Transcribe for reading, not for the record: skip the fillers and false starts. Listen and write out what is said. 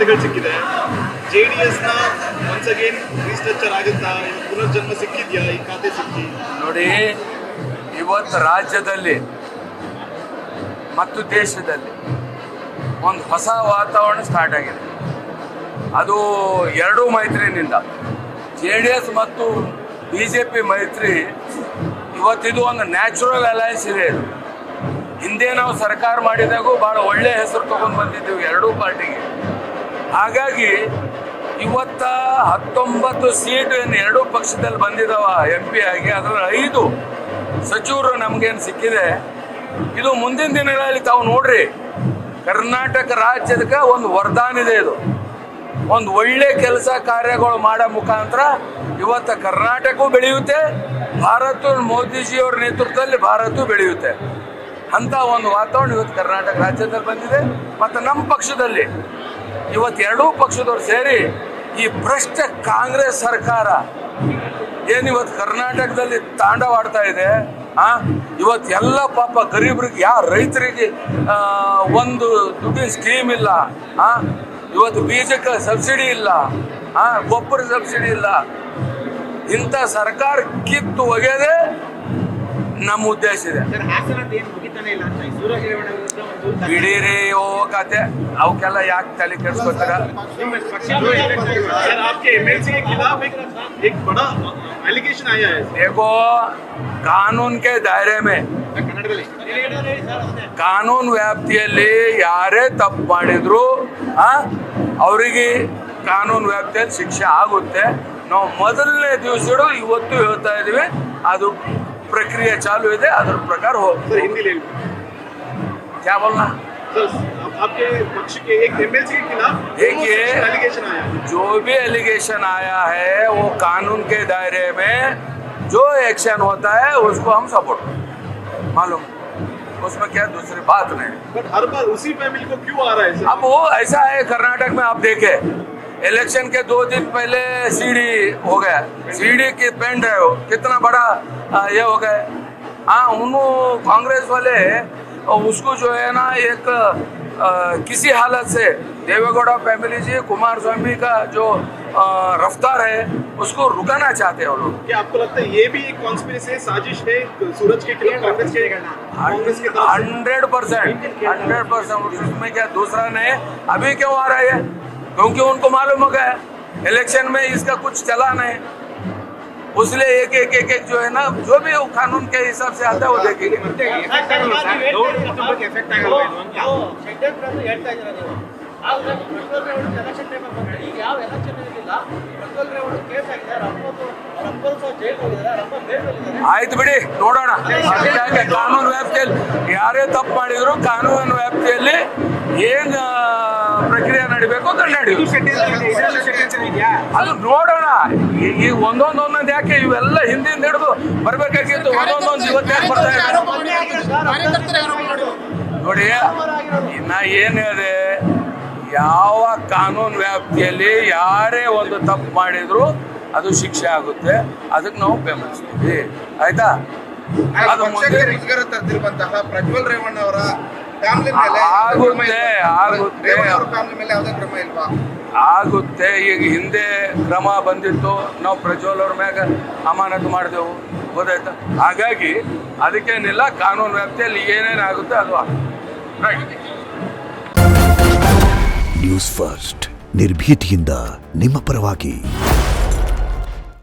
ಮಾಹಿತಿಗಳು ಸಿಕ್ಕಿದೆ. JDS-ನ once again restructure ಆಗುತ್ತಾ, ಪುನರ್ಜನ್ಮ ಸಿಕ್ಕಿದ್ಯಾ ಈ ಖಾತೆ ಸಿಕ್ಕಿ? ನೋಡಿ, ಇವತ್ತು ರಾಜ್ಯದಲ್ಲಿ ಮತ್ತು ದೇಶದಲ್ಲಿ ಒಂದು ಹೊಸ ವಾತಾವರಣ ಸ್ಟಾರ್ಟ್ ಆಗಿದೆ. ಅದು ಎರಡೂ ಮೈತ್ರಿನಿಂದ, JDS ಮತ್ತು BJP ಮೈತ್ರಿ ಇವತ್ತಿದು ಒಂದು ನ್ಯಾಚುರಲ್ ಅಲಯನ್ಸ್ ಇದೆ. ಇದು ಹಿಂದೆ ನಾವು ಸರ್ಕಾರ ಮಾಡಿದಾಗೂ ಭಾಳ ಒಳ್ಳೆ ಹೆಸರು ತಗೊಂಡು ಬಂದಿದ್ದೇವೆ ಎರಡೂ ಪಾರ್ಟಿಗೆ. ಹಾಗಾಗಿ ಇವತ್ತ 19 ಸೀಟ್ ಏನು ಎರಡೂ ಪಕ್ಷದಲ್ಲಿ ಬಂದಿದ್ದಾವ MP ಆಗಿ, ಅದರಲ್ಲಿ 5 ಸಚಿವರು ನಮಗೇನು ಸಿಕ್ಕಿದೆ. ಇದು ಮುಂದಿನ ದಿನಗಳಲ್ಲಿ ತಾವು ನೋಡ್ರಿ, ಕರ್ನಾಟಕ ರಾಜ್ಯದಕ್ಕೆ ಒಂದು ವರದಾನ ಇದೆ. ಇದು ಒಂದು ಒಳ್ಳೆ ಕೆಲಸ ಕಾರ್ಯಗಳು ಮಾಡೋ ಮುಖಾಂತರ ಇವತ್ತು ಕರ್ನಾಟಕವೂ ಬೆಳೆಯುತ್ತೆ, ಭಾರತ ಮೋದಿಜಿಯವರ ನೇತೃತ್ವದಲ್ಲಿ ಭಾರತವೂ ಬೆಳೆಯುತ್ತೆ. ಅಂತ ಒಂದು ವಾತಾವರಣ ಇವತ್ತು ಕರ್ನಾಟಕ ರಾಜ್ಯದಲ್ಲಿ ಬಂದಿದೆ. ಮತ್ತು ನಮ್ಮ ಪಕ್ಷದಲ್ಲಿ ಇವತ್ತು ಎರಡೂ ಪಕ್ಷದವ್ರು ಸೇರಿ ಈ ಭ್ರಷ್ಟ ಕಾಂಗ್ರೆಸ್ ಸರ್ಕಾರ ಏನಿವತ್ತು ಕರ್ನಾಟಕದಲ್ಲಿ ತಾಂಡವಾಡ್ತಾ ಇದೆ, ಇವತ್ತು ಎಲ್ಲ ಪಾಪ ಗರೀಬರಿಗೆ, ಯಾರು ರೈತರಿಗೆ ಒಂದು ದುಡ್ಡಿನ ಸ್ಕೀಮ್ ಇಲ್ಲ, ಇವತ್ತು ಬೀಜಕ್ಕೆ ಸಬ್ಸಿಡಿ ಇಲ್ಲ, ಗೊಬ್ಬರ ಸಬ್ಸಿಡಿ ಇಲ್ಲ. ಇಂಥ ಸರ್ಕಾರ ಕಿತ್ತು ಒಗೆದೇ ನಮ್ಮ ಉದ್ದೇಶ ಇದೆ. ಬಿಡೀರಿ ಹೋಗತ್ತೆ, ಅವಕ್ಕೆಲ್ಲ ಯಾಕೆ ತಲೆ ಕೆಡಿಸ್ಕೊತಾರ? देखो, ಕಾನೂನ್ ಕೆ ದಾಯರೆ ಮೇ, ಕಾನೂನು ವ್ಯಾಪ್ತಿಯಲ್ಲಿ ಯಾರೇ ತಪ್ಪು ಮಾಡಿದ್ರು ಅವರಿಗೆ ಕಾನೂನು ವ್ಯಾಪ್ತಿಯಲ್ಲಿ ಶಿಕ್ಷೆ ಆಗುತ್ತೆ. ನಾವು ಮೊದಲನೇ ದಿವಸ ಇವತ್ತು ಹೇಳ್ತಾ ಇದೀವಿ, ಅದು प्रक्रिया चालू है, अदर प्रकार हो. सर हिंदी ले लो, क्या बोलना? सर आपके पक्ष के एक MLC के खिलाफ देखिए, एलिगेशन आया, जो भी एलिगेशन आया है वो कानून के दायरे में जो एक्शन होता है उसको हम सपोर्ट मालूम, उसमें क्या दूसरी बात नहीं. बट हर बार उसी फैमिली को क्यों आ रहा है सर? अब वो ऐसा है, कर्नाटक में आप देखे इलेक्शन के 2 दिन पहले CD हो गया, CD की पेन ड्राइव कितना बड़ा ये हो गए. उन्होंने कांग्रेस वाले उसको जो है ना एक किसी हालत से देवेगौड़ा फैमिली जी, कुमार स्वामी का जो रफ्तार है उसको रुकाना चाहते हैं वो लोग. क्या आपको लगता है ये भी एक कॉन्स्पिरेसी साजिश है सूरज के खिलाफ कांग्रेस के 100%? उसमें क्या दूसरा नहीं. अभी क्यों आ रहा है? क्योंकि उनको मालूम हो गया इलेक्शन में इसका कुछ चला नहीं, उसलिए एक जो है ना, जो भी कानून के हिसाब से आता है वो देखेंगे. ಆಯ್ತು ಬಿಡಿ, ನೋಡೋಣ. ಕಾನೂನು ವ್ಯಾಪ್ತಿಯಲ್ಲಿ ಯಾರೇ ತಪ್ಪು ಮಾಡಿದ್ರು ಕಾನೂನು ವ್ಯಾಪ್ತಿಯಲ್ಲಿ ಏನು ಪ್ರಕ್ರಿಯೆ ನಡಿಬೇಕು ಅಂತ ನಡಿ, ಅದು ನೋಡೋಣ. ಈ ಒಂದೊಂದು ಯಾಕೆ ಇವೆಲ್ಲ ಹಿಂದಿಂದ ಹಿಡಿದು ಬರ್ಬೇಕಾಗಿತ್ತು, ಒಂದೊಂದು ಇವತ್ತು ಯಾಕೆ ಬರ್ತಾ ಇದೆ ನೋಡಿ. ಇನ್ನ ಏನಿದೆ, ಯಾವ ಕಾನೂನು ವ್ಯಾಪ್ತಿಯಲ್ಲಿ ಯಾರೇ ಒಂದು ತಪ್ಪು ಮಾಡಿದ್ರು ಅದು ಶಿಕ್ಷೆ ಆಗುತ್ತೆ, ಅದಕ್ಕೆ ನಾವು ಬೆಂಬಲಿಸ್ತೀವಿ. ಆಯ್ತಾ? ಅದು ತರ್ತಿರುವಂತಹ ಪ್ರಜ್ವಲ್ ರೇವಣ್ಣ ಅವರ ಆಗುತ್ತೆ. ಈಗ ಹಿಂದೆ ಕ್ರಮ ಬಂದಿತ್ತು, ನಾವು ಪ್ರಜ್ವಲ್ ಅವ್ರ ಮ್ಯಾಗ ಅಮಾನತು ಮಾಡಿದೆವು, ಗೊತ್ತಾಯ್ತಾ? ಹಾಗಾಗಿ ಅದಕ್ಕೇನಿಲ್ಲ, ಕಾನೂನು ವ್ಯಾಪ್ತಿಯಲ್ಲಿ ಏನೇನಾಗುತ್ತೆ ಅದು ರೈಟ್. ನ್ಯೂಸ್ ಫಸ್ಟ್, ನಿರ್ಭೀತಿಯಿಂದ ನಿಮ್ಮ ಪರವಾಗಿ.